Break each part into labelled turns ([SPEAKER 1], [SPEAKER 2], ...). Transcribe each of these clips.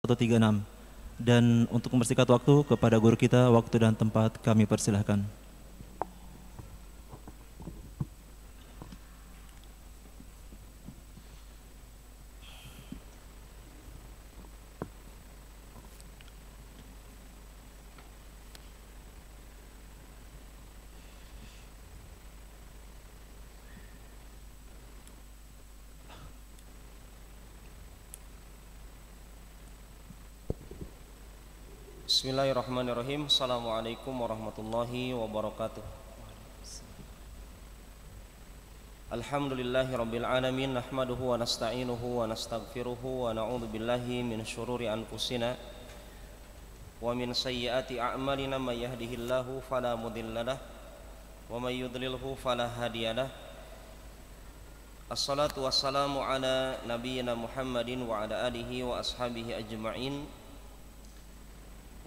[SPEAKER 1] 136. Dan untuk mempersingkat waktu, kepada guru kita, waktu dan tempat kami persilahkan.
[SPEAKER 2] Bismillahirrahmanirrahim. Assalamualaikum warahmatullahi wabarakatuh. Alhamdulillahi rabbil alamin. Nahmaduhu wa nasta'inuhu wa nastaghfiruhu wa na'udzu billahi min syururi anfusina wa min sayyiati a'malina. May yahdihillahu fala mudhillalah wa may yudlilhu fala hadiyalah. Assalatu wassalamu ala nabiyyina Muhammadin wa ala alihi wa ashabihi ajma'in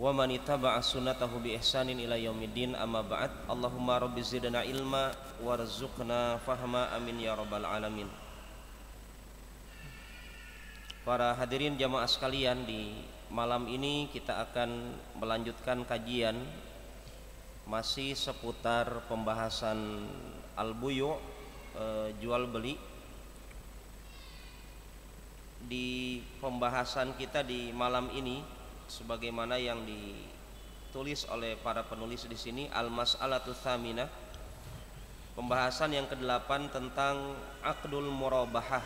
[SPEAKER 2] wa man ittaba'a sunnatahu bi ihsanin ila yaumiddin. Amma ba'd. Allahumma rabbi zidna ilma warzuqna fahma, amin ya rabbal alamin. Para hadirin jamaah sekalian, di malam ini kita akan melanjutkan kajian masih seputar pembahasan al-buyu', jual beli. Di pembahasan kita di malam ini, sebagaimana yang ditulis oleh para penulis di sini, al-mas'alatu tsaminah, pembahasan yang ke-8 tentang aqdul murabahah,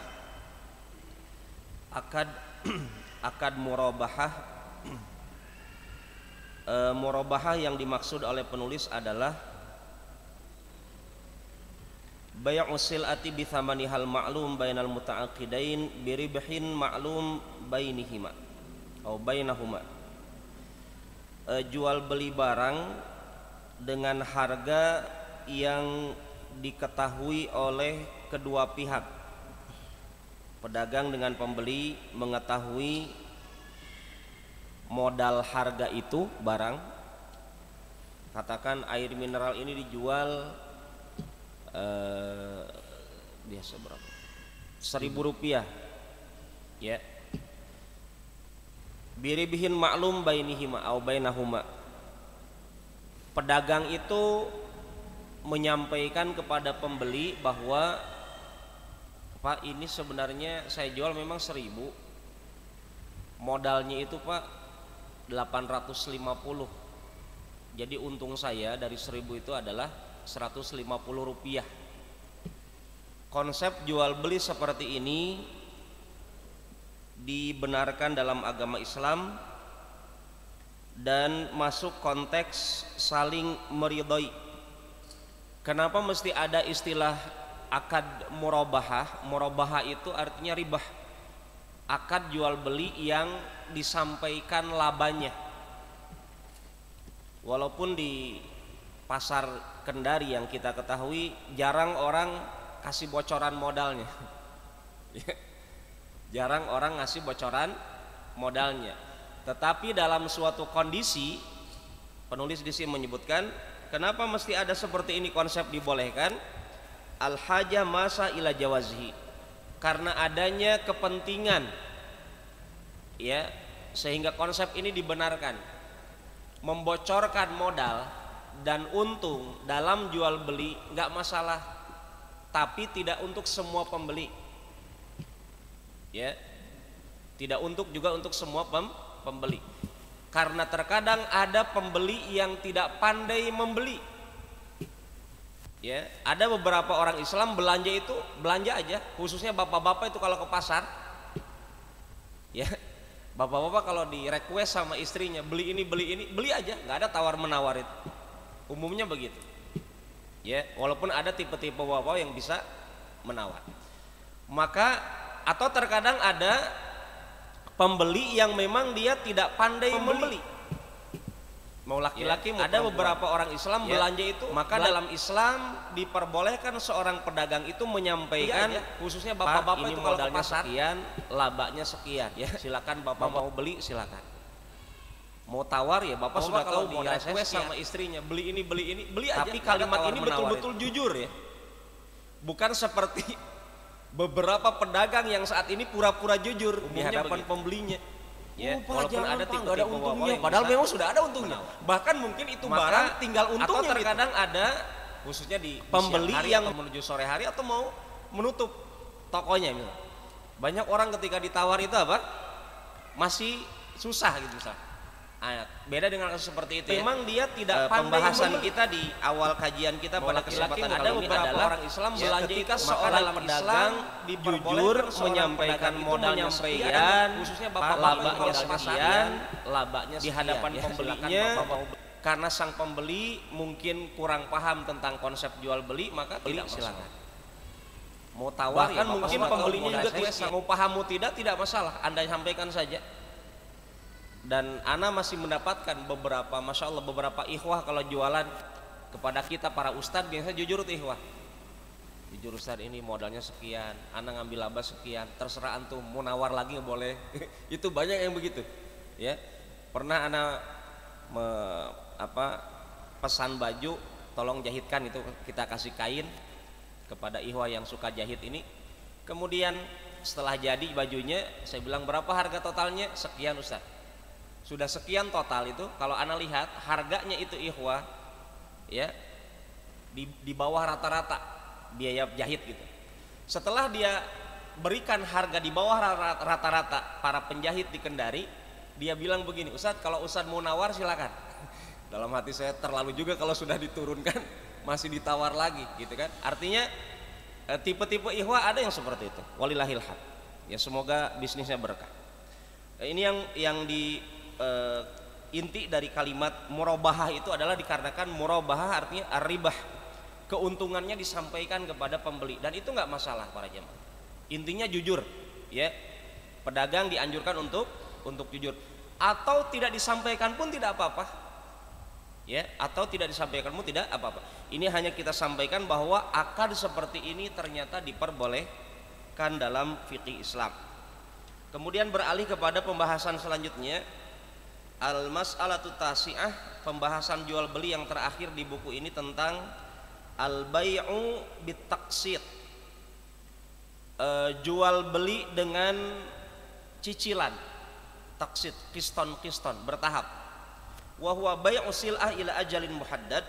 [SPEAKER 2] akad murabahah. Murabahah yang dimaksud oleh penulis adalah bay'u sil'ati bi thamanihal ma'lum bainal muta'aqidain bi ribhin ma'lum bainihima atau bainahuma. Jual beli barang dengan harga yang diketahui oleh kedua pihak. Pedagang dengan pembeli mengetahui modal harga itu barang. Katakan air mineral ini dijual biasa berapa? Rp1.000, ya. Biribihin maklum bainihima au bainahuma. Pedagang itu menyampaikan kepada pembeli bahwa, Pak, ini sebenarnya saya jual memang 1.000, modalnya itu Pak 850, jadi untung saya dari 1.000 itu adalah Rp150. Konsep jual beli seperti ini dibenarkan dalam agama Islam dan masuk konteks saling meridhoi. Kenapa mesti ada istilah akad murabahah? Murabahah itu artinya ribah, akad jual beli yang disampaikan labanya. Walaupun di pasar Kendari yang kita ketahui jarang orang kasih bocoran modalnya. Jarang orang ngasih bocoran modalnya. Tetapi dalam suatu kondisi, penulis di sini menyebutkan kenapa mesti ada seperti ini konsep dibolehkan. Al-haja masa ila jawazihi, karena adanya kepentingan, ya, sehingga konsep ini dibenarkan. Membocorkan modal dan untung dalam jual beli nggak masalah, tapi tidak untuk semua pembeli. Ya, tidak juga untuk semua pembeli, karena terkadang ada pembeli yang tidak pandai membeli. Ya, ada beberapa orang Islam belanja itu belanja aja, khususnya bapak-bapak itu kalau ke pasar, ya, bapak-bapak kalau di request sama istrinya beli ini beli aja, nggak ada tawar menawar itu, umumnya begitu. Ya, walaupun ada tipe-tipe bapak yang bisa menawar. Maka atau terkadang ada pembeli yang memang dia tidak pandai membeli. Mau laki-laki mau ada perempuan. Beberapa orang Islam belanja itu, maka dalam Islam diperbolehkan seorang pedagang itu menyampaikan, khususnya bapak-bapak itu kalau modalnya sekian, labanya sekian, ya, silakan bapak mau beli silakan. Mau tawar ya bapak sudah tahu mau request sama istrinya beli ini beli aja. Tapi kalimat ini betul-betul jujur, ya, bukan seperti beberapa pedagang yang saat ini pura-pura jujur di hadapan pembelinya. Ya,
[SPEAKER 3] Pak,
[SPEAKER 2] walaupun
[SPEAKER 3] jangan,
[SPEAKER 2] ada
[SPEAKER 3] Pak,
[SPEAKER 2] tipe-tipe
[SPEAKER 3] nggak ada
[SPEAKER 2] wabah
[SPEAKER 3] untungnya.
[SPEAKER 2] yang
[SPEAKER 3] Padahal
[SPEAKER 2] bisa
[SPEAKER 3] memang sudah ada untungnya.
[SPEAKER 2] menawar.
[SPEAKER 3] Bahkan mungkin itu
[SPEAKER 2] Maka,
[SPEAKER 3] barang tinggal untungnya.
[SPEAKER 2] atau
[SPEAKER 3] gitu.
[SPEAKER 2] terkadang ada khususnya di
[SPEAKER 3] Pembeli
[SPEAKER 2] siang hari
[SPEAKER 3] yang
[SPEAKER 2] atau menuju sore hari atau mau menutup tokonya misalnya. Banyak orang ketika ditawar itu apa? Masih susah gitu misalnya. Beda dengan kasus seperti itu.
[SPEAKER 3] Memang
[SPEAKER 2] ya.
[SPEAKER 3] dia tidak pandai
[SPEAKER 2] Pembahasan
[SPEAKER 3] membeli.
[SPEAKER 2] kita di awal kajian kita pada kesempatan
[SPEAKER 3] ada
[SPEAKER 2] kali ini
[SPEAKER 3] beberapa
[SPEAKER 2] adalah
[SPEAKER 3] orang Islam
[SPEAKER 2] ya,
[SPEAKER 3] belanja
[SPEAKER 2] ketika
[SPEAKER 3] itu
[SPEAKER 2] seorang
[SPEAKER 3] dalam
[SPEAKER 2] pedagang jujur menyampaikan modalnya sekian,
[SPEAKER 3] khususnya
[SPEAKER 2] labanya sekian,
[SPEAKER 3] labanya
[SPEAKER 2] di hadapan
[SPEAKER 3] ya,
[SPEAKER 2] pembelinya.
[SPEAKER 3] silakan Bapak.
[SPEAKER 2] Karena sang pembeli mungkin kurang paham tentang konsep jual beli, maka tidak silakan. Mau tawar
[SPEAKER 3] Bahkan
[SPEAKER 2] ya,
[SPEAKER 3] mungkin
[SPEAKER 2] Bapak
[SPEAKER 3] pembelinya
[SPEAKER 2] modal
[SPEAKER 3] juga
[SPEAKER 2] saya
[SPEAKER 3] tidak
[SPEAKER 2] mau paham mau tidak masalah. Anda sampaikan saja. Dan ana masih mendapatkan beberapa, masya Allah, beberapa ikhwah kalau jualan kepada kita para ustadz biasanya jujur tuh ikhwah. Jujur ustadz, ini modalnya sekian, ana ngambil laba sekian, terserah antum mau nawar lagi nggak boleh. Itu banyak yang begitu. Ya, pernah ana pesan baju, tolong jahitkan, itu kita kasih kain kepada ikhwah yang suka jahit ini. Kemudian setelah jadi bajunya, saya bilang berapa harga totalnya? Sekian ustadz. Sudah sekian total itu, kalau ana lihat harganya itu ikhwah ya di bawah rata-rata biaya jahit gitu. Setelah dia berikan harga di bawah rata-rata para penjahit di Kendari, dia bilang begini, Ustadz kalau Ustadz mau nawar silakan. Dalam hati saya terlalu juga kalau sudah diturunkan masih ditawar lagi gitu kan. Artinya tipe-tipe ikhwah ada yang seperti itu. Walillahil hamd. Ya semoga bisnisnya berkah. Ini yang di inti dari kalimat murabahah itu adalah dikarenakan murabahah artinya ar-ribah, keuntungannya disampaikan kepada pembeli, dan itu nggak masalah para jemaah. Intinya jujur, ya. Pedagang dianjurkan untuk jujur, atau tidak disampaikan pun tidak apa-apa, ya. Atau tidak disampaikan pun tidak apa-apa. Ini hanya kita sampaikan bahwa akad seperti ini ternyata diperbolehkan dalam fikih Islam. Kemudian beralih kepada pembahasan selanjutnya. Al-mas'alatu tasi'ah, pembahasan jual beli yang terakhir di buku ini tentang al-bai'u bitaqsid, jual beli dengan cicilan, taksid, kiston bertahap. Wa huwa bai'u sil'ah ila ajalin muhaddad.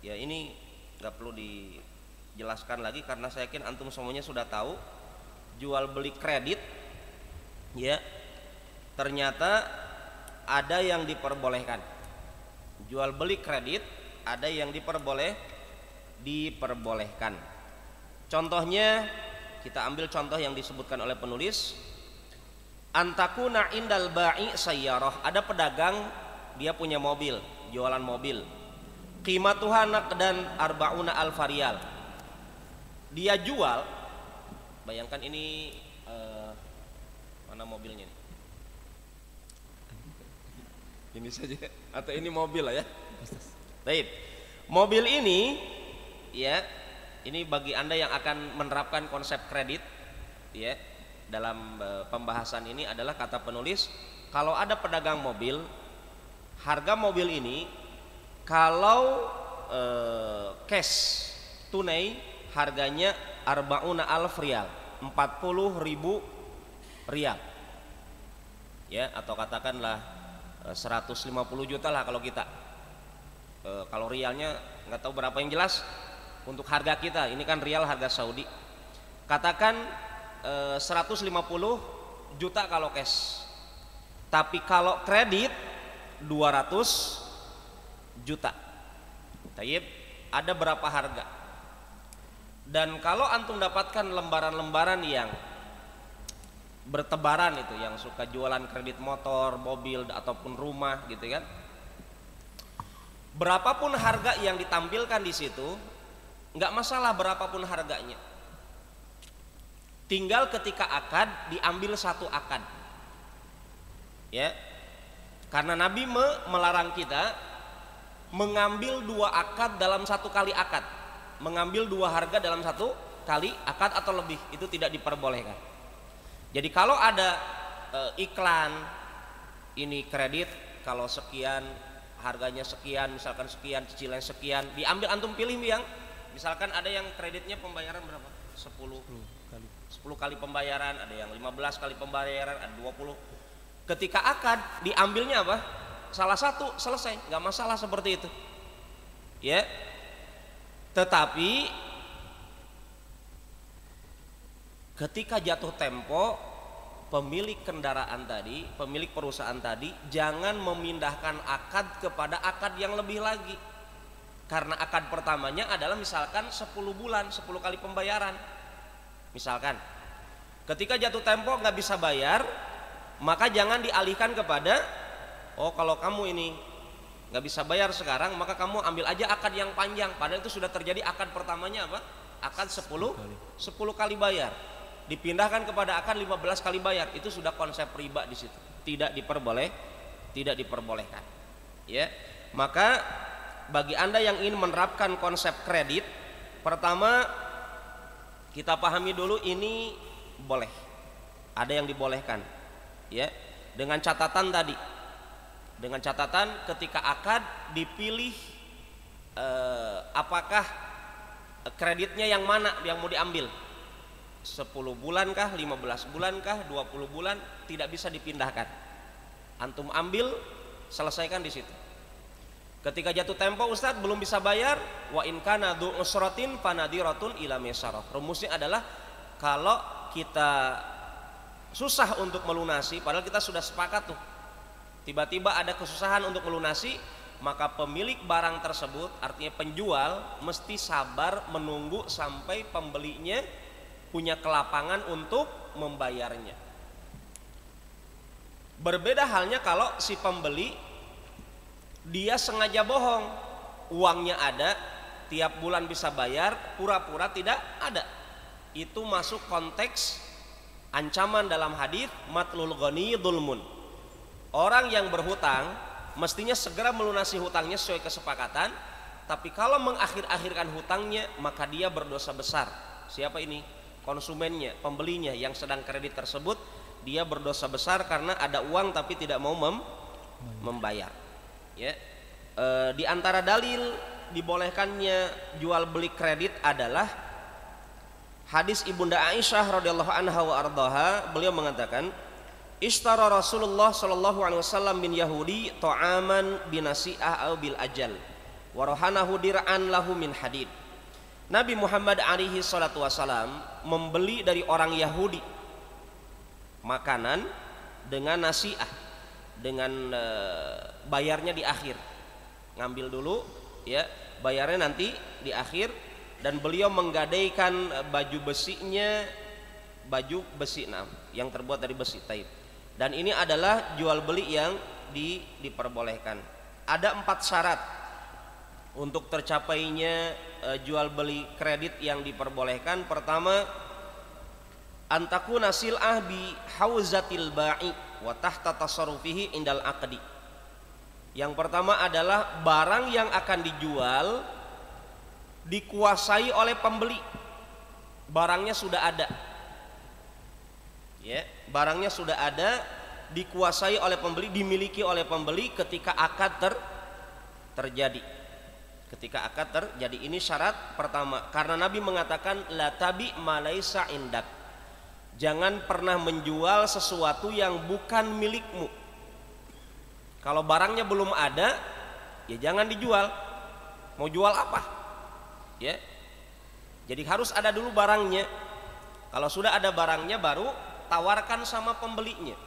[SPEAKER 2] Ya ini nggak perlu dijelaskan lagi karena saya yakin antum semuanya sudah tahu. Jual beli kredit, ya ternyata ada yang diperbolehkan. Jual beli kredit ada yang diperbolehkan. Contohnya kita ambil contoh yang disebutkan oleh penulis. Antakuna indal ba'i sayyarah, ada pedagang dia punya mobil, jualan mobil. Qimatuha naqdan arba'una alfa riyal. Dia jual, bayangkan ini mana mobilnya nih? Ini saja atau ini mobil lah ya. Baik. Mobil ini ya, ini bagi Anda yang akan menerapkan konsep kredit ya dalam pembahasan ini adalah kata penulis, kalau ada pedagang mobil, harga mobil ini kalau cash tunai harganya arba'una alf riyal, 40.000 riyal. Ya, atau katakanlah 150 juta lah kalau kita, kalau rialnya nggak tahu berapa yang jelas. Untuk harga kita ini kan rial harga Saudi, katakan 150 juta kalau cash, tapi kalau kredit 200 juta. Tayyib, ada berapa harga? Dan kalau antum dapatkan lembaran-lembaran yang bertebaran itu, yang suka jualan kredit motor, mobil ataupun rumah gitu kan, berapapun harga yang ditampilkan di situ nggak masalah, berapapun harganya, tinggal ketika akad diambil satu akad ya, karena Nabi melarang kita mengambil dua akad dalam satu kali akad, mengambil dua harga dalam satu kali akad atau lebih, itu tidak diperbolehkan. Jadi kalau ada iklan ini kredit kalau sekian harganya sekian, misalkan sekian, cicilan sekian, diambil, antum pilih yang misalkan ada yang kreditnya pembayaran berapa? 10 kali pembayaran, ada yang 15 kali pembayaran, ada 20. Ketika akad diambilnya apa? Salah satu, selesai, nggak masalah seperti itu. Ya. Tetapi ketika jatuh tempo, pemilik kendaraan tadi, pemilik perusahaan tadi jangan memindahkan akad kepada akad yang lebih lagi. Karena akad pertamanya adalah misalkan 10 bulan, 10 kali pembayaran. Misalkan ketika jatuh tempo nggak bisa bayar, maka jangan dialihkan kepada, oh kalau kamu ini nggak bisa bayar sekarang, maka kamu ambil aja akad yang panjang. Padahal itu sudah terjadi akad pertamanya apa? Akad 10 kali bayar. Dipindahkan kepada akad 15 kali bayar. Itu sudah konsep riba di situ. Tidak diperbolehkan. Ya. Maka bagi Anda yang ingin menerapkan konsep kredit, pertama kita pahami dulu ini boleh. Ada yang dibolehkan. Ya, dengan catatan tadi, dengan catatan ketika akad dipilih apakah kreditnya yang mana yang mau diambil, 10 bulan kah, 15 bulan kah, 20 bulan, tidak bisa dipindahkan. Antum ambil, selesaikan di situ. Ketika jatuh tempo Ustadz belum bisa bayar, wa in kana dzu usratin fanadiratun ila maisarah. Rumusnya adalah kalau kita susah untuk melunasi, padahal kita sudah sepakat tuh, tiba-tiba ada kesusahan untuk melunasi, maka pemilik barang tersebut, artinya penjual, mesti sabar menunggu sampai pembelinya punya kelapangan untuk membayarnya. Berbeda halnya kalau si pembeli dia sengaja bohong, uangnya ada, tiap bulan bisa bayar, pura-pura tidak ada. Itu masuk konteks ancaman dalam hadis matlul ghani dzulmun. Orang yang berhutang mestinya segera melunasi hutangnya sesuai kesepakatan, tapi kalau mengakhir-akhirkan hutangnya maka dia berdosa besar. Siapa ini? Konsumennya, pembelinya yang sedang kredit tersebut, dia berdosa besar karena ada uang tapi tidak mau membayar. Ya. Di antara dalil dibolehkannya jual beli kredit adalah hadis Ibunda Aisyah radhiyallahu anha wa ardhaha. Beliau mengatakan, ishtara Rasulullah sallallahu alaihi wasallam bin Yahudi ta'aman binasi'ah au bil ajal wa rahanahu dir'an lahu min hadid. Nabi Muhammad alaihi salatu wasallam membeli dari orang Yahudi makanan dengan nasi'ah, dengan bayarnya di akhir. Ngambil dulu ya, bayarnya nanti di akhir. Dan beliau menggadaikan baju besinya, baju besi yang terbuat dari besi taib. Dan ini adalah jual beli yang diperbolehkan. Ada 4 syarat untuk tercapainya jual beli kredit yang diperbolehkan. Pertama, antakuna sil'ah bi hauzatil ba'i wa tahta tasarrufihi indal aqdi. Yang pertama adalah barang yang akan dijual dikuasai oleh pembeli, barangnya sudah ada, ya, barangnya sudah ada, dikuasai oleh pembeli, dimiliki oleh pembeli ketika akad terjadi. Ketika akad terjadi, ini syarat pertama. Karena Nabi mengatakan la tabi ma laisa indak, jangan pernah menjual sesuatu yang bukan milikmu. Kalau barangnya belum ada, ya jangan dijual. Mau jual apa? Ya, jadi harus ada dulu barangnya. Kalau sudah ada barangnya baru tawarkan sama pembelinya.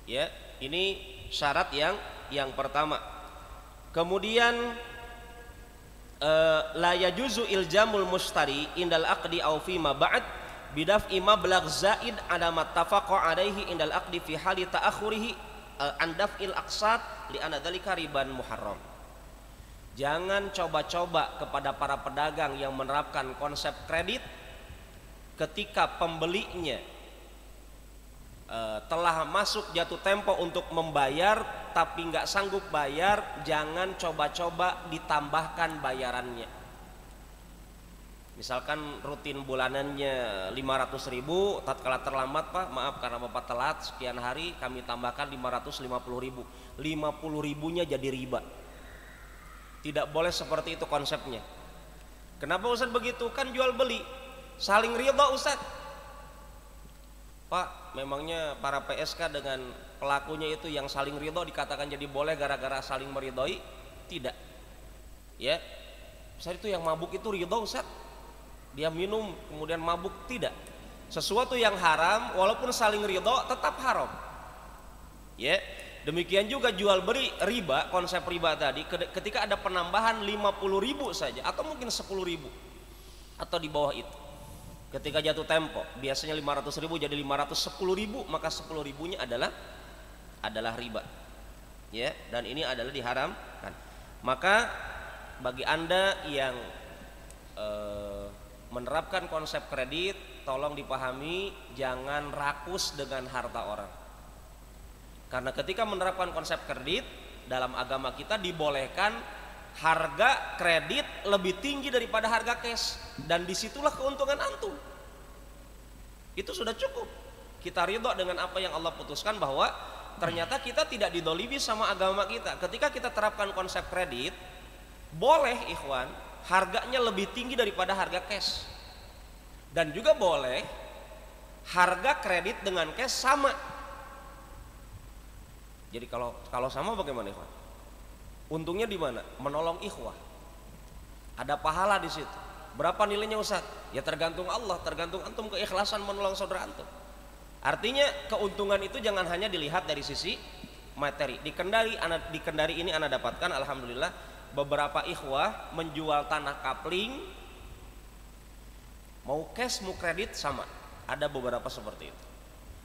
[SPEAKER 2] Ya, ini syarat yang pertama. Kemudian la yajuzu iljamul mustari indal aqdi aw fi ma ba'd bidaf'i mablagh zaid ala mattafaqa alaihi indal aqdi fi hali ta'akhurihi an daf'il aqsat li anna dzalika riban muharram. Jangan coba-coba kepada para pedagang yang menerapkan konsep kredit ketika pembelinya telah masuk jatuh tempo untuk membayar tapi nggak sanggup bayar, jangan coba-coba ditambahkan bayarannya. Misalkan rutin bulanannya 500.000, tatkala terlambat Pak, maaf karena Bapak telat sekian hari, kami tambahkan 550.000. 50.000-nya jadi riba. Tidak boleh seperti itu konsepnya. Kenapa Ustaz begitu? Kan jual beli, saling ridha Ustaz. Pak, memangnya para PSK dengan pelakunya itu yang saling ridho dikatakan jadi boleh gara-gara saling meridhoi? Tidak. Ya. Ustaz, itu yang mabuk itu ridho Ustaz? Dia minum kemudian mabuk? Tidak. Sesuatu yang haram walaupun saling ridho tetap haram. Ya. Demikian juga jual beli riba, konsep riba tadi, ketika ada penambahan 50.000 saja atau mungkin 10.000 atau di bawah itu. Ketika jatuh tempo, biasanya 500.000 jadi 510.000, maka 10.000-nya adalah riba. Ya, dan ini adalah diharamkan. Maka bagi Anda yang menerapkan konsep kredit, tolong dipahami jangan rakus dengan harta orang. Karena ketika menerapkan konsep kredit dalam agama kita dibolehkan harga kredit lebih tinggi daripada harga cash, dan disitulah keuntungan antum. Itu sudah cukup. Kita ridho dengan apa yang Allah putuskan, bahwa ternyata kita tidak didolimi sama agama kita. Ketika kita terapkan konsep kredit, boleh ikhwan harganya lebih tinggi daripada harga cash, dan juga boleh harga kredit dengan cash sama. Jadi kalau sama bagaimana ikhwan? Untungnya di mana? Menolong ikhwah. Ada pahala di situ. Berapa nilainya Ustaz? Ya tergantung Allah, tergantung antum keikhlasan menolong saudara antum. Artinya keuntungan itu jangan hanya dilihat dari sisi materi. Di Kendari ini ana dapatkan alhamdulillah beberapa ikhwah menjual tanah kapling, mau cash mau kredit sama. Ada beberapa seperti itu.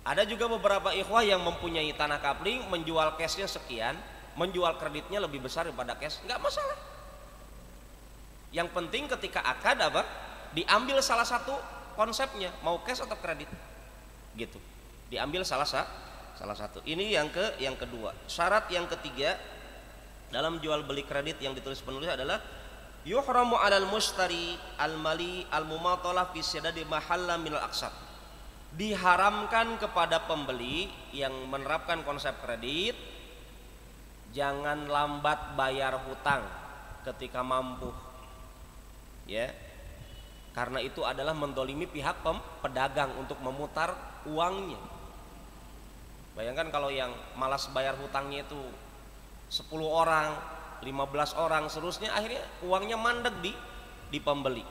[SPEAKER 2] Ada juga beberapa ikhwah yang mempunyai tanah kapling, menjual cashnya sekian, menjual kreditnya lebih besar daripada cash, nggak masalah. Yang penting ketika akad diambil salah satu konsepnya, mau cash atau kredit, gitu. Diambil salah satu. Ini yang kedua. Syarat yang ketiga dalam jual beli kredit yang ditulis penulis adalah yuhramu 'alal mushtari al-mali al-mumathalah fi syadadi mahalla minal aqsad. Diharamkan kepada pembeli yang menerapkan konsep kredit jangan lambat bayar hutang ketika mampu, ya, karena itu adalah mendolimi pihak pedagang untuk memutar uangnya. Bayangkan kalau yang malas bayar hutangnya itu 10 orang, 15 orang seterusnya, akhirnya uangnya mandek di pembeli.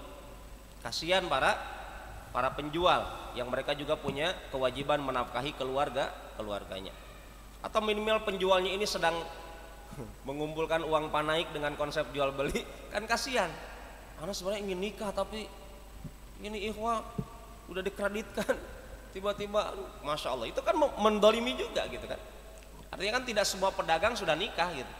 [SPEAKER 2] Kasihan para penjual yang mereka juga punya kewajiban menafkahi keluarganya. Atau minimal penjualnya ini sedang mengumpulkan uang panaik dengan konsep jual beli, kan kasihan. Karena sebenarnya ingin nikah tapi ini ikhwah udah dikreditkan, tiba-tiba masya Allah, itu kan mendolimi juga gitu kan. Artinya kan tidak semua pedagang sudah nikah gitu,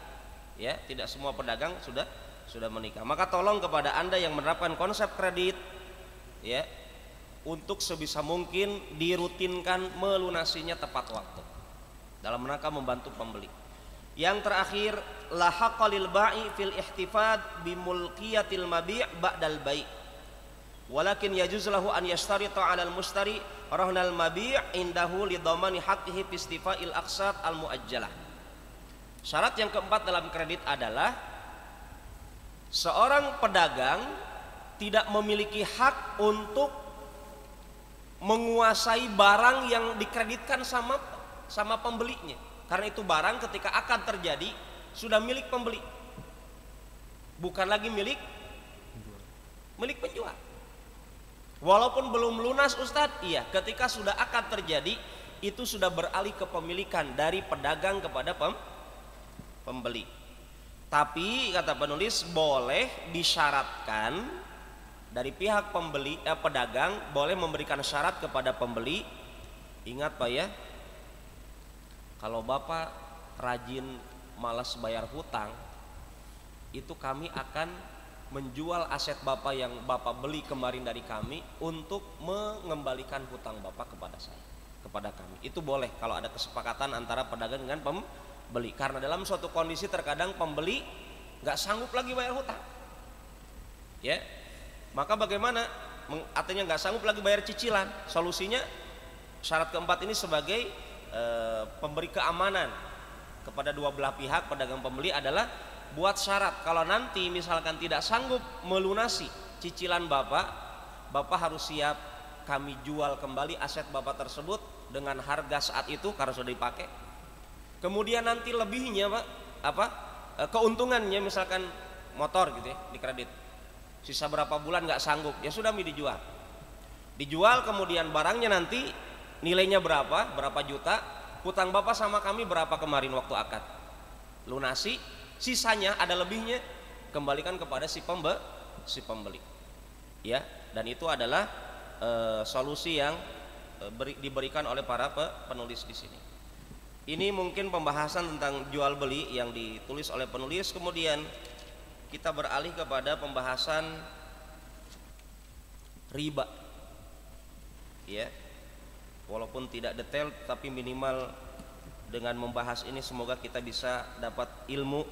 [SPEAKER 2] ya, tidak semua pedagang sudah menikah. Maka tolong kepada Anda yang menerapkan konsep kredit, ya, untuk sebisa mungkin dirutinkan melunasinya tepat waktu dalam rangka membantu pembeli. Yang terakhir, la haqqa lil ba'i fil ihtifad bi mulkiyatil mabi' ba'dal bai'. Walakin yajuz lahu an yashtarita 'alal mushtari rahnal mabi' indahu li dhamani haqqihi fi istifa'il aqsat al muajjalah. Syarat yang keempat dalam kredit adalah seorang pedagang tidak memiliki hak untuk menguasai barang yang dikreditkan sama pembelinya, karena itu barang ketika akan terjadi sudah milik pembeli, bukan lagi milik penjual. Walaupun belum lunas Ustadz, iya, ketika sudah akan terjadi itu sudah beralih kepemilikan dari pedagang kepada pembeli. Tapi kata penulis boleh disyaratkan dari pihak pedagang boleh memberikan syarat kepada pembeli. Ingat Pak ya, kalau Bapak rajin malas bayar hutang, itu kami akan menjual aset Bapak yang Bapak beli kemarin dari kami untuk mengembalikan hutang Bapak kepada kami. Itu boleh kalau ada kesepakatan antara pedagang dengan pembeli. Karena dalam suatu kondisi terkadang pembeli nggak sanggup lagi bayar hutang, ya. Maka bagaimana? Artinya nggak sanggup lagi bayar cicilan. Solusinya syarat keempat ini sebagai pemberi keamanan kepada dua belah pihak, pedagang pembeli, adalah buat syarat kalau nanti misalkan tidak sanggup melunasi cicilan Bapak harus siap kami jual kembali aset Bapak tersebut dengan harga saat itu karena sudah dipakai. Kemudian nanti lebihnya Pak, keuntungannya misalkan motor gitu ya, di kredit. Sisa berapa bulan nggak sanggup, ya sudah dijual. Dijual kemudian barangnya nanti nilainya berapa juta, hutang Bapak sama kami berapa kemarin waktu akad. Lunasi, sisanya ada lebihnya kembalikan kepada si pembeli. Ya, dan itu adalah solusi yang diberikan oleh para penulis di sini. Ini mungkin pembahasan tentang jual beli yang ditulis oleh penulis. Kemudian kita beralih kepada pembahasan riba. Ya. Walaupun tidak detail tapi minimal dengan membahas ini semoga kita bisa dapat ilmu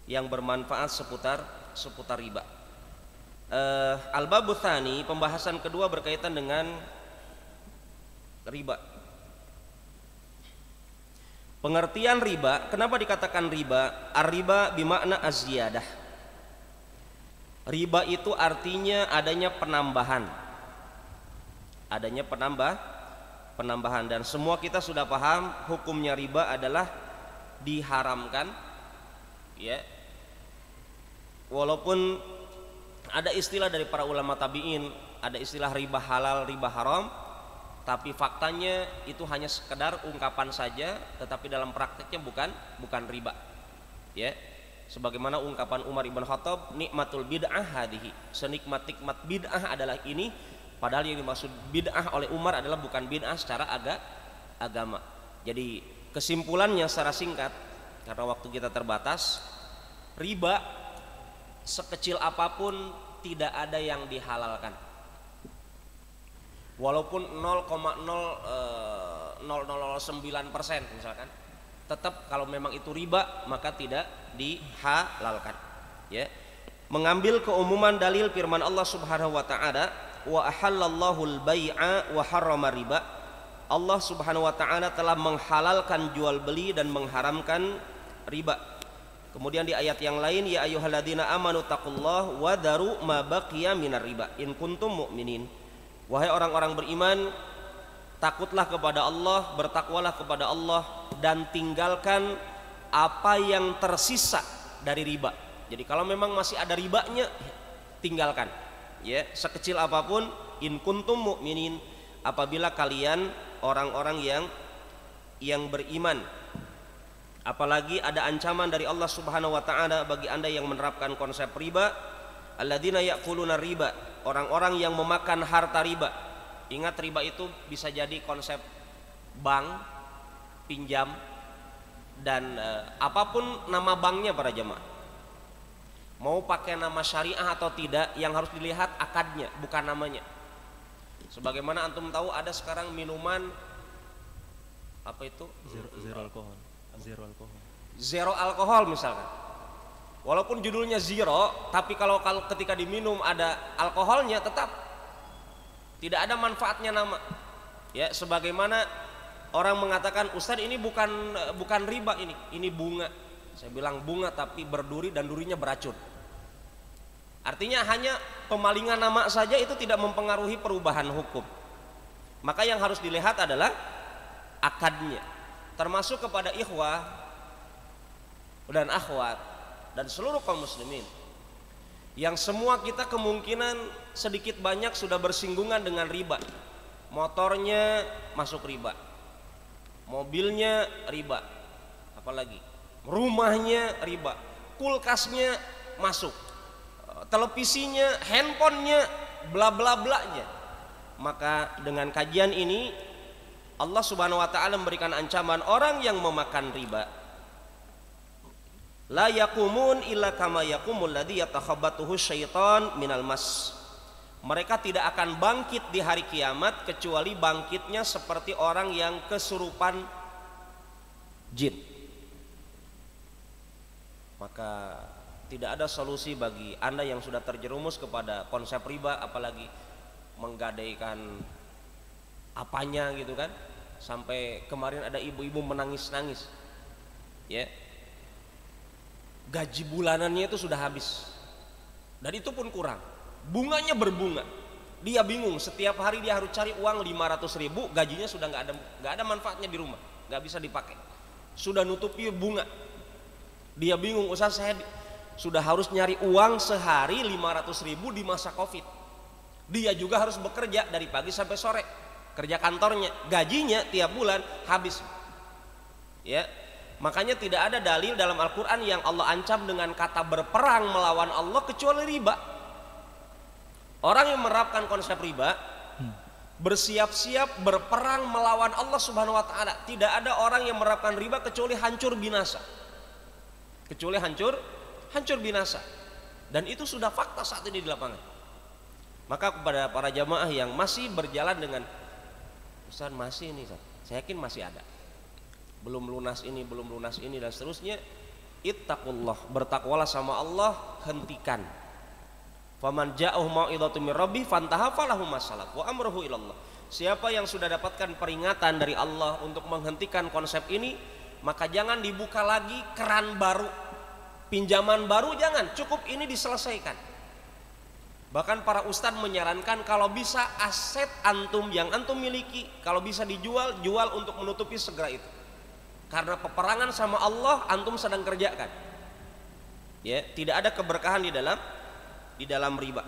[SPEAKER 2] yang bermanfaat seputar riba. Al-Babu Tsani, pembahasan kedua berkaitan dengan riba. Pengertian riba, kenapa dikatakan riba? Ar-riba bimakna az-ziyadah. Riba itu artinya adanya penambahan. Adanya penambahan, dan semua kita sudah paham hukumnya riba adalah diharamkan. Ya. Walaupun ada istilah dari para ulama tabi'in, ada istilah riba halal, riba haram, tapi faktanya itu hanya sekedar ungkapan saja, tetapi dalam prakteknya bukan riba. Ya. Sebagaimana ungkapan Umar ibn Khattab, nikmatul bid'ah hadihi, senikmat-nikmat bid'ah adalah ini, padahal yang dimaksud bid'ah oleh Umar adalah bukan bid'ah secara agama. Jadi kesimpulannya secara singkat, karena waktu kita terbatas, riba sekecil apapun tidak ada yang dihalalkan. Walaupun 0,0009% misalkan, tetap kalau memang itu riba maka tidak dihalalkan. Ya. Mengambil keumuman dalil firman Allah Subhanahu wa taala, wa ahallallahu al-bai'a wa harrama riba. Allah Subhanahu wa taala telah menghalalkan jual beli dan mengharamkan riba. Kemudian di ayat yang lain, ya ayyuhalladzina amanu taqullaha wa daru ma baqiya minar riba in kuntum mu'minin. Wahai orang-orang beriman, takutlah kepada Allah, bertakwalah kepada Allah, dan tinggalkan apa yang tersisa dari riba. Jadi kalau memang masih ada ribanya, tinggalkan. Ya, sekecil apapun, in kuntum mu'minin, apabila kalian orang-orang yang beriman. Apalagi ada ancaman dari Allah Subhanahu wa taala bagi Anda yang menerapkan konsep riba, alladzina ya'kuluna riba, orang-orang yang memakan harta riba. Ingat, riba itu bisa jadi konsep bank, pinjam, dan apapun nama banknya para jemaah. Mau pakai nama syariah atau tidak, yang harus dilihat akadnya, bukan namanya. Sebagaimana antum tahu ada sekarang minuman apa itu? Zero alkohol misalkan. Walaupun judulnya zero, tapi kalau ketika diminum ada alkoholnya, tetap tidak ada manfaatnya nama. Ya, sebagaimana orang mengatakan, Ustadz ini bukan riba, ini bunga. Saya bilang bunga tapi berduri dan durinya beracun. Artinya hanya pemalingan nama saja itu tidak mempengaruhi perubahan hukum. Maka yang harus dilihat adalah akadnya. Termasuk kepada ikhwah dan akhwat dan seluruh kaum muslimin yang semua kita kemungkinan sedikit banyak sudah bersinggungan dengan riba. Motornya masuk riba, mobilnya riba, apalagi rumahnya riba, kulkasnya masuk, televisinya, handphonenya, bla bla blanya. Maka dengan kajian ini Allah Subhanahu wa taala memberikan ancaman orang yang memakan riba. La yaqumun illa kama yaqumul ladzi yatakhabbathu syaitan minal mas. Mereka tidak akan bangkit di hari kiamat kecuali bangkitnya seperti orang yang kesurupan jin. Maka tidak ada solusi bagi Anda yang sudah terjerumus kepada konsep riba, apalagi menggadaikan apanya gitu kan. Sampai kemarin ada ibu-ibu menangis-nangis. Ya. Gaji bulanannya itu sudah habis. Dan itu pun kurang. Bunganya berbunga. Dia bingung, setiap hari dia harus cari uang 500.000, gajinya sudah nggak ada manfaatnya di rumah, nggak bisa dipakai, sudah nutupi bunga. Dia bingung, Ustaz, saya sudah harus nyari uang sehari 500.000 di masa Covid. Dia juga harus bekerja dari pagi sampai sore, kerja kantornya, gajinya tiap bulan habis. Ya, makanya tidak ada dalil dalam Al-Quran yang Allah ancam dengan kata berperang melawan Allah kecuali riba. Orang yang menerapkan konsep riba bersiap-siap berperang melawan Allah Subhanahu wa taala. Tidak ada orang yang menerapkan riba kecuali hancur binasa. Kecuali hancur binasa. Dan itu sudah fakta saat ini di lapangan. Maka kepada para jamaah yang masih berjalan dengan Ustaz masih ini, Ustaz, saya yakin masih ada. Belum lunas ini dan seterusnya. Ittaqullah, bertakwalah sama Allah, hentikan. Faman ja'ahu mau'idhatun mir rabbih fantaha falahu masalaf wa amruhu ilallah. Siapa yang sudah dapatkan peringatan dari Allah untuk menghentikan konsep ini, maka jangan dibuka lagi keran baru, pinjaman baru, jangan, cukup ini diselesaikan. Bahkan para ustadz menyarankan kalau bisa aset antum yang antum miliki, kalau bisa dijual, jual untuk menutupi segera itu. Karena peperangan sama Allah antum sedang kerjakan. Ya, tidak ada keberkahan di dalam riba.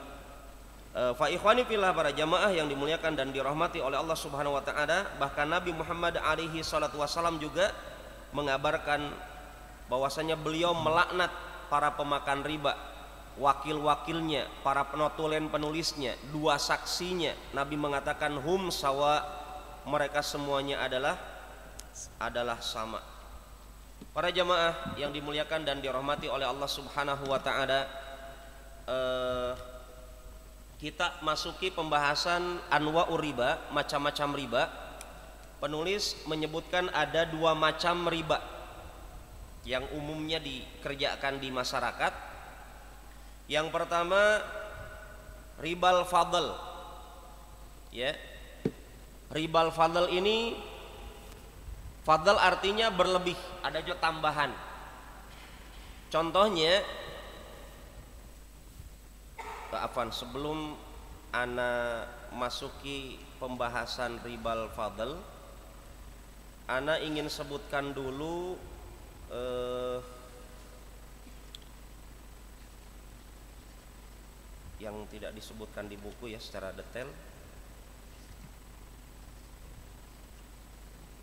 [SPEAKER 2] Fa ikhwani fillah, para jamaah yang dimuliakan dan dirahmati oleh Allah Subhanahu wa taala, bahkan Nabi Muhammad alaihi salatu wasallam juga mengabarkan bahwasanya beliau melaknat para pemakan riba, wakil-wakilnya, para penotulen penulisnya, dua saksinya. Nabi mengatakan hum sawa, mereka semuanya adalah sama. Para jamaah yang dimuliakan dan dirahmati oleh Allah Subhanahu wa taala, kita masuki pembahasan anwa'ur riba, macam-macam riba. Penulis menyebutkan ada dua macam riba yang umumnya dikerjakan di masyarakat. Yang pertama ribal fadl. Ya. Ribal fadl ini, fadl artinya berlebih, ada juga tambahan. Contohnya, sebelum ana masuki pembahasan ribal fadl, ana ingin sebutkan dulu yang tidak disebutkan di buku ya secara detail,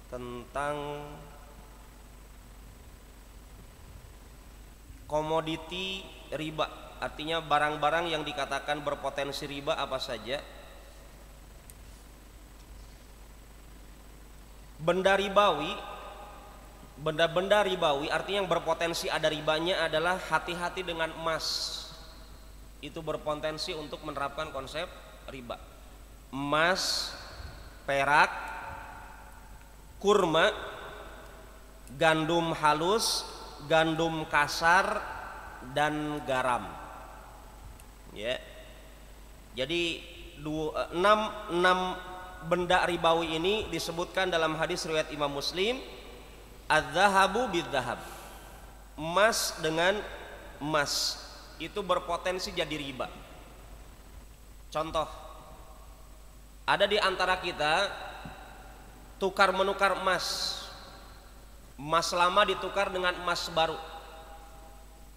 [SPEAKER 2] tentang komoditi riba. Artinya barang-barang yang dikatakan berpotensi riba apa saja. Benda-benda ribawi artinya yang berpotensi ada ribanya adalah hati-hati dengan emas. Itu berpotensi untuk menerapkan konsep riba. Emas, perak, kurma, gandum halus, gandum kasar, dan garam. Ya. Jadi 6 benda ribawi ini disebutkan dalam hadis riwayat Imam Muslim, adz-dzahabu bidz-dzahab. Emas dengan emas itu berpotensi jadi riba. Contoh, ada di antara kita tukar menukar emas. Emas lama ditukar dengan emas baru.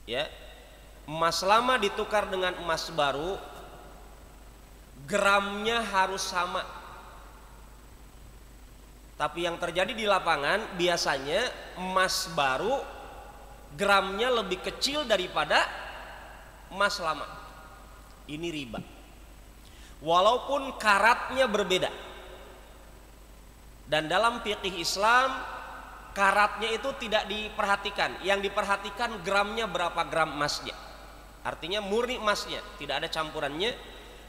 [SPEAKER 2] Ya. Emas lama ditukar dengan emas baru, gramnya harus sama. Tapi yang terjadi di lapangan biasanya emas baru gramnya lebih kecil daripada emas lama. Ini riba. Walaupun karatnya berbeda. Dan dalam fikih Islam karatnya itu tidak diperhatikan. Yang diperhatikan gramnya berapa gram emasnya. Artinya murni emasnya, tidak ada campurannya.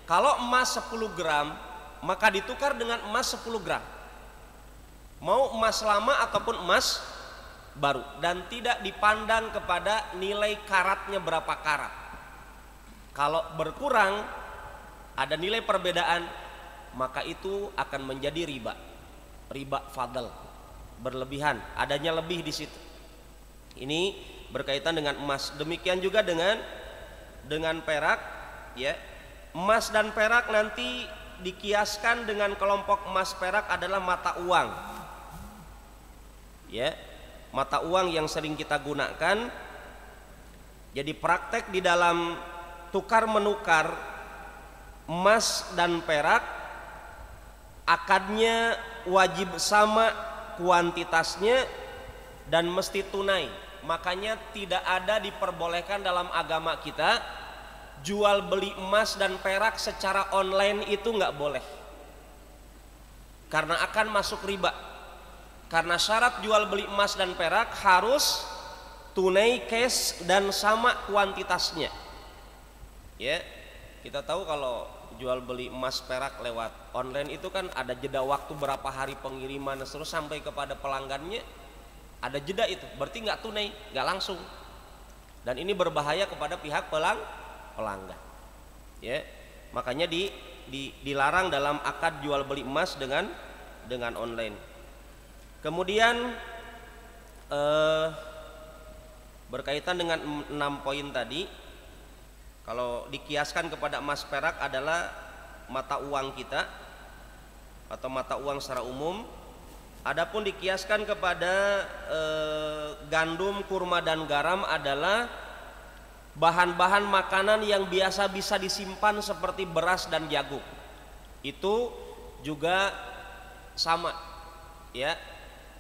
[SPEAKER 2] Kalau emas 10 gram, maka ditukar dengan emas 10 gram. Mau emas lama ataupun emas baru. Dan tidak dipandang kepada nilai karatnya berapa karat. Kalau berkurang, ada nilai perbedaan, maka itu akan menjadi riba. Riba fadl, berlebihan, adanya lebih di situ. Ini berkaitan dengan emas. Demikian juga dengan perak, ya. Emas dan perak nanti dikiaskan dengan kelompok emas perak adalah mata uang. Ya, mata uang yang sering kita gunakan. Jadi praktek di dalam tukar menukar emas dan perak, akadnya wajib sama kuantitasnya dan mesti tunai. Makanya tidak ada diperbolehkan dalam agama kita jual beli emas dan perak secara online, itu nggak boleh, karena akan masuk riba. Karena syarat jual beli emas dan perak harus tunai cash dan sama kuantitasnya. Ya, kita tahu kalau jual beli emas perak lewat online itu kan ada jeda waktu berapa hari pengiriman terus sampai kepada pelanggannya, ada jeda itu, berarti nggak tunai, nggak langsung, dan ini berbahaya kepada pihak pelanggan. Ya, makanya dilarang dalam akad jual beli emas dengan online. Kemudian berkaitan dengan 6 poin tadi, kalau dikiaskan kepada emas perak adalah mata uang kita atau mata uang secara umum. Adapun dikiaskan kepada gandum, kurma dan garam adalah bahan-bahan makanan yang biasa bisa disimpan seperti beras dan jagung. Itu juga sama, ya,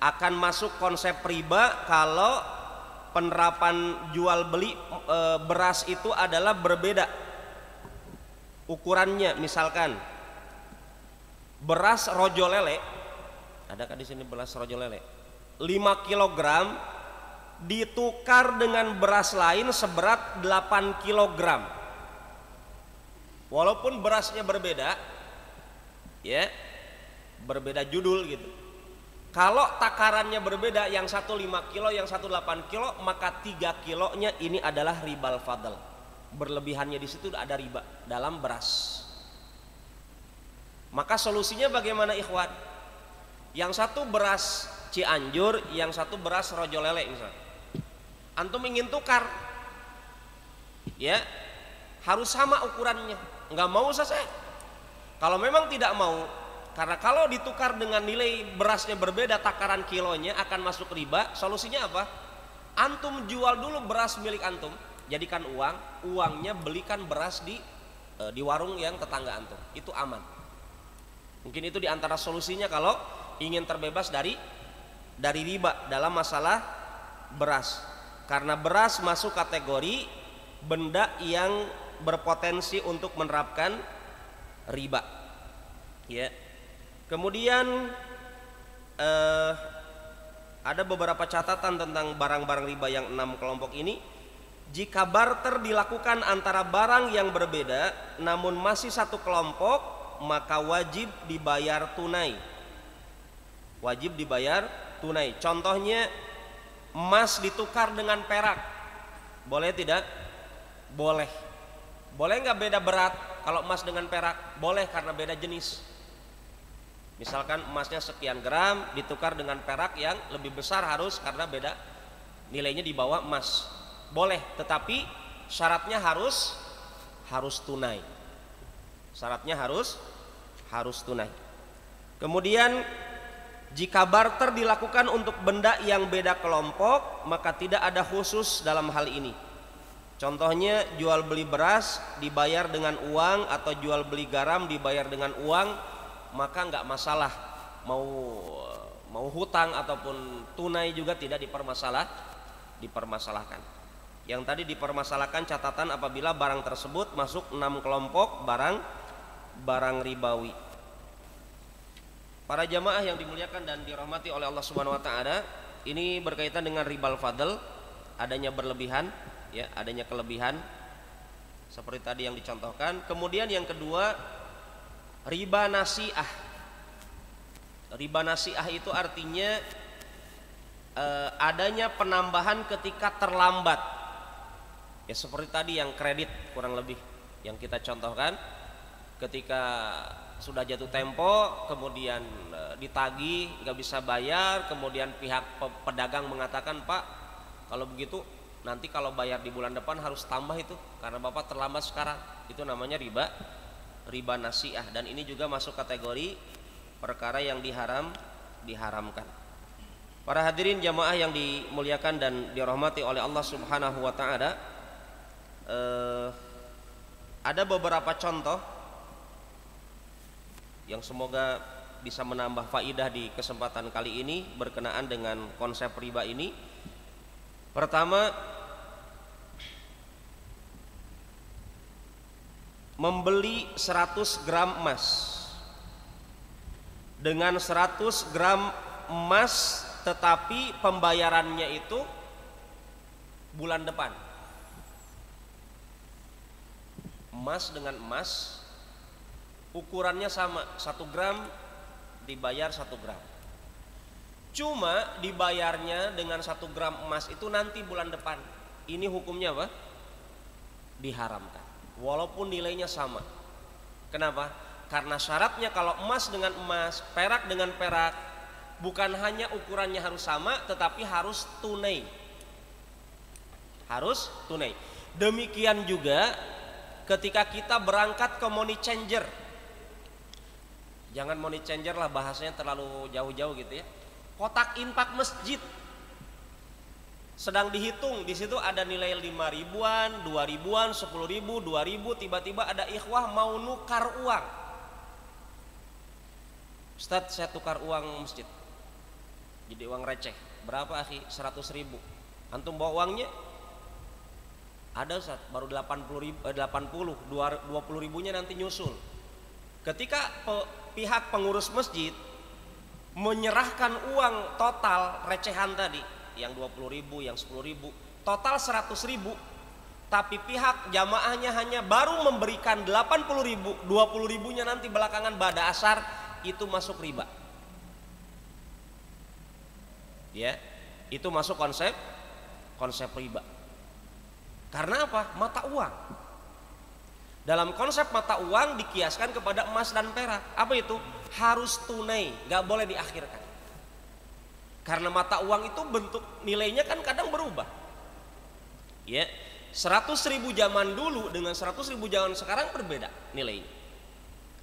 [SPEAKER 2] akan masuk konsep riba kalau penerapan jual beli beras itu adalah berbeda ukurannya. Misalkan beras rojo lele, adakah di sini beras rojo lele 5 kg ditukar dengan beras lain seberat 8 kg, walaupun berasnya berbeda, ya, berbeda judul gitu. Kalau takarannya berbeda, yang satu 5 kilo, yang satu 8 kilo, maka 3 kilonya ini adalah ribal fadl. Berlebihannya di situ ada riba dalam beras. Maka solusinya bagaimana ikhwan? Yang satu beras Cianjur, yang satu beras rojo lele misalnya. Antum ingin tukar, ya, harus sama ukurannya. Nggak mau selesai. Kalau memang tidak mau, karena kalau ditukar dengan nilai berasnya berbeda, takaran kilonya akan masuk riba. Solusinya apa? Antum jual dulu beras milik antum, jadikan uang, uangnya belikan beras di warung yang tetangga antum. Itu aman. Mungkin itu diantara solusinya kalau ingin terbebas dari riba dalam masalah beras. Karena beras masuk kategori benda yang berpotensi untuk menerapkan riba. Ya. Kemudian ada beberapa catatan tentang barang-barang riba yang 6 kelompok ini. Jika barter dilakukan antara barang yang berbeda namun masih satu kelompok, maka wajib dibayar tunai. Wajib dibayar tunai. Contohnya emas ditukar dengan perak, boleh tidak? Boleh. Boleh nggak beda berat kalau emas dengan perak? Boleh, karena beda jenis. Misalkan emasnya sekian gram ditukar dengan perak yang lebih besar, harus, karena beda nilainya di bawah emas. Boleh, tetapi syaratnya harus tunai. Syaratnya harus tunai. Kemudian jika barter dilakukan untuk benda yang beda kelompok, maka tidak ada khusus dalam hal ini. Contohnya jual beli beras dibayar dengan uang atau jual beli garam dibayar dengan uang, maka nggak masalah. Mau hutang ataupun tunai juga tidak dipermasalahkan. Yang tadi dipermasalahkan catatan apabila barang tersebut masuk 6 kelompok barang ribawi. Para jamaah yang dimuliakan dan dirahmati oleh Allah Subhanahu wa taala, ini berkaitan dengan ribal fadl, adanya berlebihan, ya, adanya kelebihan seperti tadi yang dicontohkan. Kemudian yang kedua, riba nasi'ah. Riba nasi'ah itu artinya adanya penambahan ketika terlambat. Ya, seperti tadi yang kredit kurang lebih yang kita contohkan, ketika sudah jatuh tempo, kemudian ditagih nggak bisa bayar, kemudian pihak pedagang mengatakan, Pak, kalau begitu nanti kalau bayar di bulan depan harus tambah itu karena Bapak terlambat sekarang. Itu namanya riba riba nasiah, dan ini juga masuk kategori perkara yang diharamkan. Para hadirin jamaah yang dimuliakan dan dirahmati oleh Allah Subhanahu wa taala, ada beberapa contoh yang semoga bisa menambah faidah di kesempatan kali ini berkenaan dengan konsep riba ini. Pertama, membeli 100 gram emas. Dengan 100 gram emas tetapi pembayarannya itu bulan depan. Emas dengan emas ukurannya sama, 1 gram dibayar 1 gram. Cuma dibayarnya dengan 1 gram emas itu nanti bulan depan. Ini hukumnya apa? Diharamkan walaupun nilainya sama. Kenapa? Karena syaratnya kalau emas dengan emas, perak dengan perak, bukan hanya ukurannya harus sama, tetapi harus tunai. Harus tunai. Demikian juga ketika kita berangkat ke money changer. Jangan money changer lah, bahasanya terlalu jauh-jauh gitu ya. Kotak infak masjid sedang dihitung, di situ ada nilai 5 ribuan, 2 ribuan, 10 ribu, 2 ribu, tiba-tiba ada ikhwah mau nukar uang. Ustadz, saya tukar uang masjid jadi uang receh. Berapa akhi? 100 ribu. Antum bawa uangnya? Ada Ustadz, baru 80 ribu, 20 ribunya nanti nyusul. Ketika pihak pengurus masjid menyerahkan uang total recehan tadi, yang 20 ribu, yang 10 ribu, total 100 ribu, tapi pihak jamaahnya hanya baru memberikan 80 ribu, 20 ribunya nanti belakangan ba'da asar, itu masuk riba. Ya, itu masuk konsep riba. Karena apa? Mata uang. Dalam konsep mata uang dikiaskan kepada emas dan perak. Apa itu? Harus tunai, gak boleh diakhirkan. Karena mata uang itu bentuk nilainya kan kadang berubah. Ya, 100 ribu zaman dulu dengan 100 ribu zaman sekarang berbeda nilainya.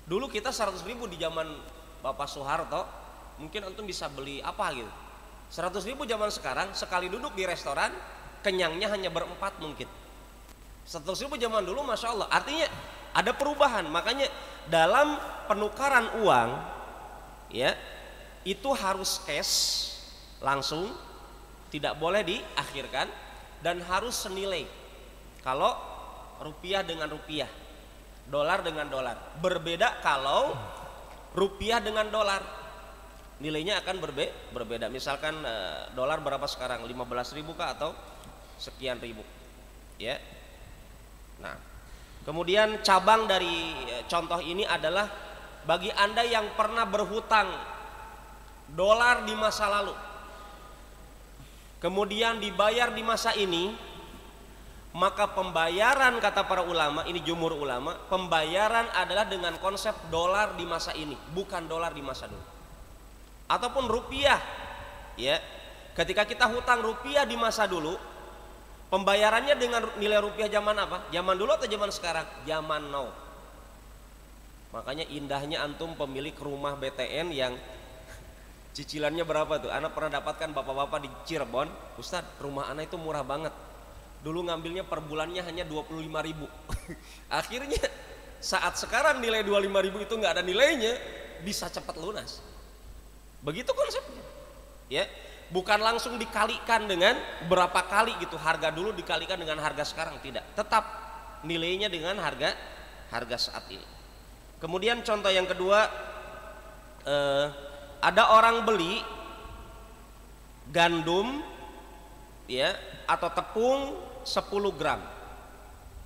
[SPEAKER 2] Dulu kita 100 ribu di zaman Bapak Soeharto, mungkin antum bisa beli apa gitu. 100 ribu zaman sekarang sekali duduk di restoran kenyangnya hanya berempat mungkin. 100 ribu zaman dulu Masya Allah. Artinya ada perubahan. Makanya dalam penukaran uang, ya, itu harus cash langsung, tidak boleh diakhirkan, dan harus senilai. Kalau rupiah dengan rupiah, dolar dengan dolar. Berbeda kalau rupiah dengan dolar, nilainya akan berbeda. Misalkan dolar berapa sekarang? 15 ribu kah atau sekian ribu, ya. Nah, kemudian cabang dari contoh ini adalah bagi Anda yang pernah berhutang dolar di masa lalu, kemudian dibayar di masa ini, maka pembayaran, kata para ulama, ini jumhur ulama, pembayaran adalah dengan konsep dolar di masa ini, bukan dolar di masa dulu. Ataupun rupiah, ya, ketika kita hutang rupiah di masa dulu, pembayarannya dengan nilai rupiah zaman apa? Zaman dulu atau zaman sekarang? Zaman now. Makanya indahnya antum pemilik rumah BTN yang cicilannya berapa tuh? Anak pernah dapatkan bapak-bapak di Cirebon, Ustadz, rumah anak itu murah banget. Dulu ngambilnya per bulannya hanya 25 ribu. Akhirnya saat sekarang nilai 25 ribu itu nggak ada nilainya, bisa cepat lunas. Begitu konsepnya. Ya, bukan langsung dikalikan dengan berapa kali gitu. Harga dulu dikalikan dengan harga sekarang, tidak. Tetap nilainya dengan harga saat ini. Kemudian contoh yang kedua, ada orang beli gandum, ya, atau tepung 10 gram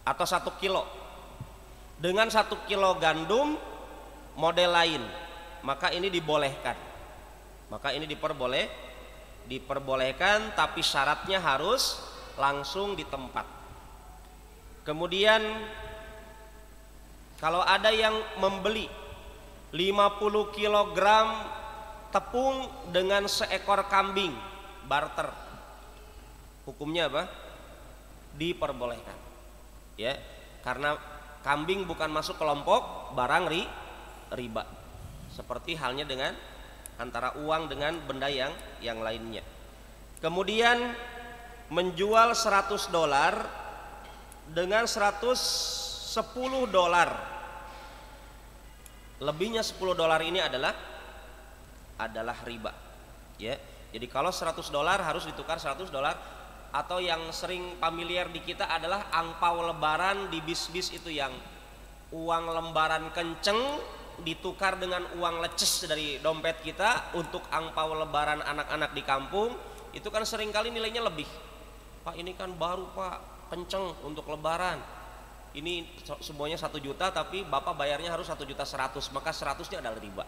[SPEAKER 2] atau 1 kilo dengan 1 kilo gandum model lain, maka ini dibolehkan. Maka ini diperbolehkan, tapi syaratnya harus langsung di tempat. Kemudian kalau ada yang membeli 50 kilogram tepung dengan seekor kambing, barter, hukumnya apa? Diperbolehkan, ya, karena Kambing bukan masuk kelompok barang riba. Seperti halnya dengan antara uang dengan benda yang lainnya. Kemudian menjual $100 dengan $110. Lebihnya $10 ini adalah riba. Ya. Jadi kalau $100 harus ditukar $100, atau yang sering familiar di kita adalah angpau lebaran di bis-bis itu, yang uang lembaran kenceng ditukar dengan uang leces dari dompet kita untuk angpau lebaran anak-anak di kampung. Itu kan seringkali nilainya lebih. Pak, ini kan baru Pak, kenceng untuk lebaran. Ini semuanya 1 juta, tapi Bapak bayarnya harus 1.100.000, maka 100-nya adalah riba.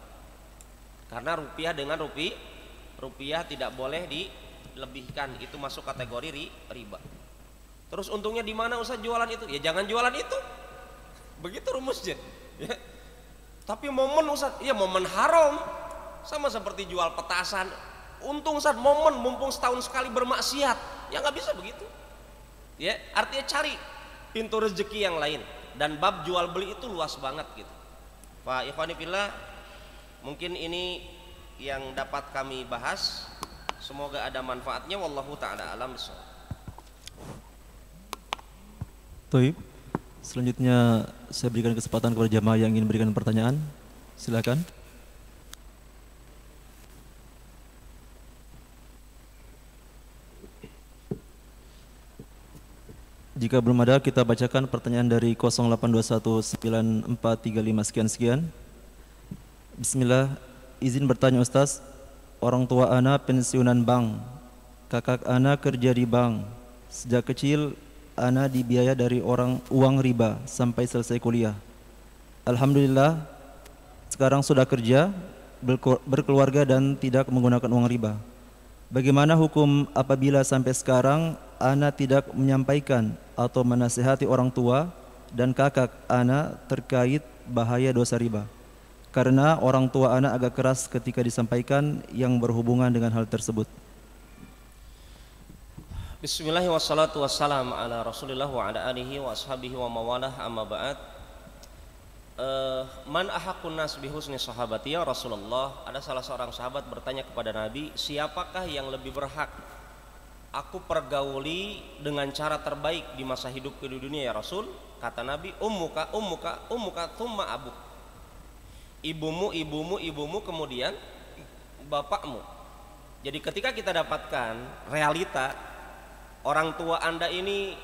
[SPEAKER 2] Karena rupiah dengan rupiah tidak boleh dilebihkan, itu masuk kategori riba. Terus untungnya di mana Ustaz jualan itu? Ya jangan jualan itu. Begitu rumusnya. Ya. Tapi momen Ustaz, ya momen haram. Sama seperti jual petasan. Untung Ustaz, momen mumpung setahun sekali bermaksiat. Ya nggak bisa begitu. Ya, artinya cari pintu rezeki yang lain, dan bab jual beli itu luas banget gitu. Pak ikhwani fillah, mungkin ini yang dapat kami bahas. Semoga ada manfaatnya. Wallahu taala alam bissawab.
[SPEAKER 1] Toib. Selanjutnya saya berikan kesempatan kepada jamaah yang ingin berikan pertanyaan. Silakan. Jika belum ada, kita bacakan pertanyaan dari 08219435 sekian-sekian. Bismillah, izin bertanya Ustaz, orang tua ana pensiunan bank, kakak ana kerja di bank. Sejak kecil ana dibiaya dari uang riba sampai selesai kuliah. Alhamdulillah, sekarang sudah kerja, berkeluarga dan tidak menggunakan uang riba. Bagaimana hukum apabila sampai sekarang ana tidak menyampaikan atau menasihati orang tua dan kakak ana terkait bahaya dosa riba? Karena orang tua ana agak keras ketika disampaikan yang berhubungan dengan hal tersebut.
[SPEAKER 2] Bismillahirrahmanirrahim, wassalatu wassalamu ala Rasulillah wa ala alihi wa ashabihi wa mawalah, amma ba'd. Man ahaqqun nas bihusni sahabati ya Rasulullah. Ada salah seorang sahabat bertanya kepada Nabi, siapakah yang lebih berhak aku pergauli dengan cara terbaik di masa hidupku di dunia ya Rasul? Kata Nabi, ummuka thumma abuk. Ibumu, kemudian bapakmu. Jadi ketika kita dapatkan realita orang tua Anda ini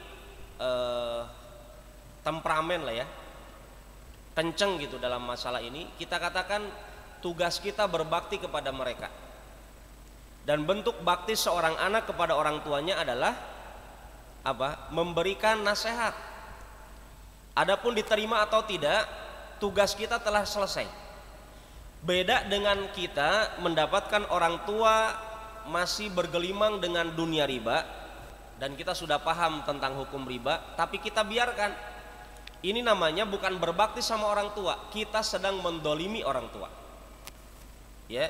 [SPEAKER 2] temperamen lah ya, kenceng gitu dalam masalah ini, kita katakan tugas kita berbakti kepada mereka. Dan bentuk bakti seorang anak kepada orang tuanya adalah apa? Memberikan nasihat. Adapun diterima atau tidak, tugas kita telah selesai. Beda dengan kita mendapatkan orang tua masih bergelimang dengan dunia riba, dan kita sudah paham tentang hukum riba, tapi kita biarkan. Ini namanya bukan berbakti sama orang tua, kita sedang mendolimi orang tua. Ya,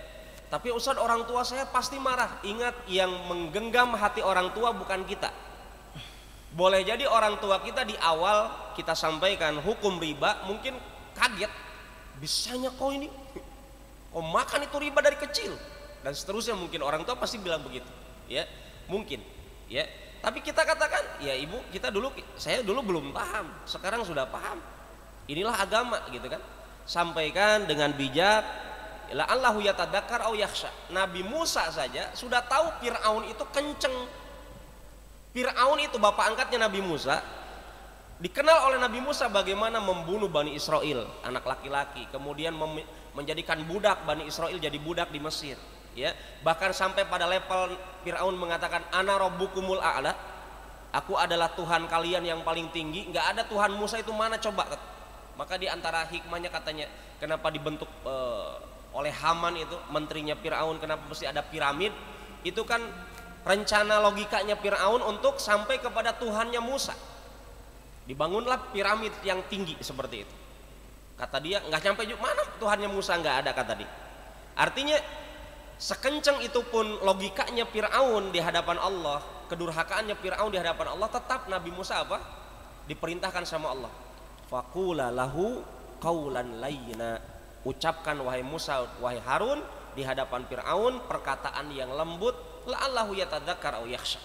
[SPEAKER 2] tapi Ustaz, orang tua saya pasti marah. Ingat, yang menggenggam hati orang tua bukan kita. Boleh jadi orang tua kita di awal kita sampaikan hukum riba, mungkin kaget, bisanya kau ini, kau makan itu riba dari kecil, dan seterusnya. Mungkin orang tua pasti bilang begitu, ya, mungkin, ya. Tapi kita katakan, ya ibu, saya dulu belum paham, sekarang sudah paham. Inilah agama, gitu kan. Sampaikan dengan bijak. La'allahu yatadakkar au yakhsha. Nabi Musa saja sudah tahu Fir'aun itu kenceng. Fir'aun itu bapak angkatnya Nabi Musa, dikenal oleh Nabi Musa bagaimana membunuh Bani Israel, anak laki-laki, kemudian menjadikan budak Bani Israel jadi budak di Mesir. Ya, bahkan sampai pada level Fir'aun mengatakan ana rabbukumul a'la, aku adalah Tuhan kalian yang paling tinggi. Nggak ada Tuhan Musa itu mana coba. Maka di antara hikmahnya katanya, kenapa dibentuk oleh Haman itu menterinya Fir'aun, kenapa mesti ada piramid? Itu kan rencana logikanya Fir'aun untuk sampai kepada Tuhannya Musa. Dibangunlah piramid yang tinggi seperti itu. Kata dia nggak nyampe juga, mana Tuhannya Musa, nggak ada, kata dia. Artinya sekencang itu pun logikanya Fir'aun di hadapan Allah, kedurhakaannya Fir'aun di hadapan Allah, tetap Nabi Musa apa? Diperintahkan sama Allah. faqula lahu qaulan layyina. Ucapkan wahai Musa, wahai Harun di hadapan Firaun perkataan yang lembut, la'allahu yatadzakkar aw yakhsha.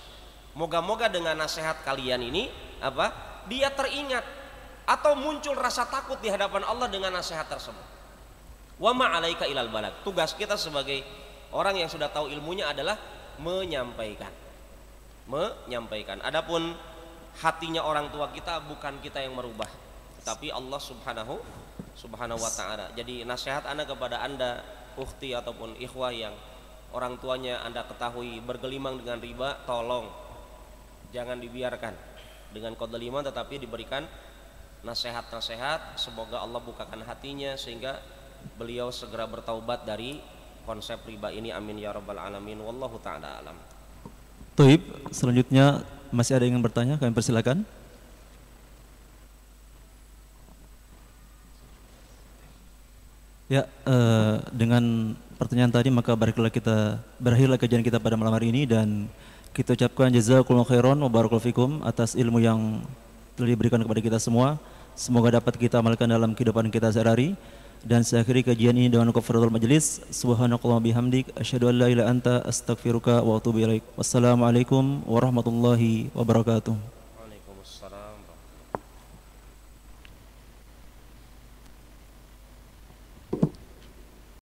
[SPEAKER 2] Moga-moga dengan nasihat kalian ini apa? Dia teringat atau muncul rasa takut di hadapan Allah dengan nasihat tersebut. Wa ma 'alaika ilal balag. Tugas kita sebagai orang yang sudah tahu ilmunya adalah menyampaikan. Menyampaikan. Adapun hatinya orang tua kita bukan kita yang merubah, tapi Allah Subhanahu wa ta'ala. Jadi nasihat Anda kepada Anda, ukhti ataupun ikhwah yang orang tuanya Anda ketahui bergelimang dengan riba, tolong jangan dibiarkan dengan kezaliman, tetapi diberikan nasihat-nasihat. Semoga Allah bukakan hatinya sehingga beliau segera bertaubat dari konsep riba ini. Amin ya rabbal alamin. Wallahu ta'ala alam.
[SPEAKER 1] Toib, selanjutnya masih ada yang ingin bertanya, kami persilakan. Ya, dengan pertanyaan tadi maka berakhirlah kajian kita pada malam hari ini, dan kita ucapkan jazakumullahu khairan wa barakallahu fikum atas ilmu yang telah diberikan kepada kita semua. Semoga dapat kita amalkan dalam kehidupan kita sehari-hari. Dan saya akhiri kajian ini dengan kafaratul majlis. Subhanakallahumma bihamdik asyhadu an la ilaha illa anta astaghfiruka wa atubu ilaik. Wassalamualaikum warahmatullahi wabarakatuh.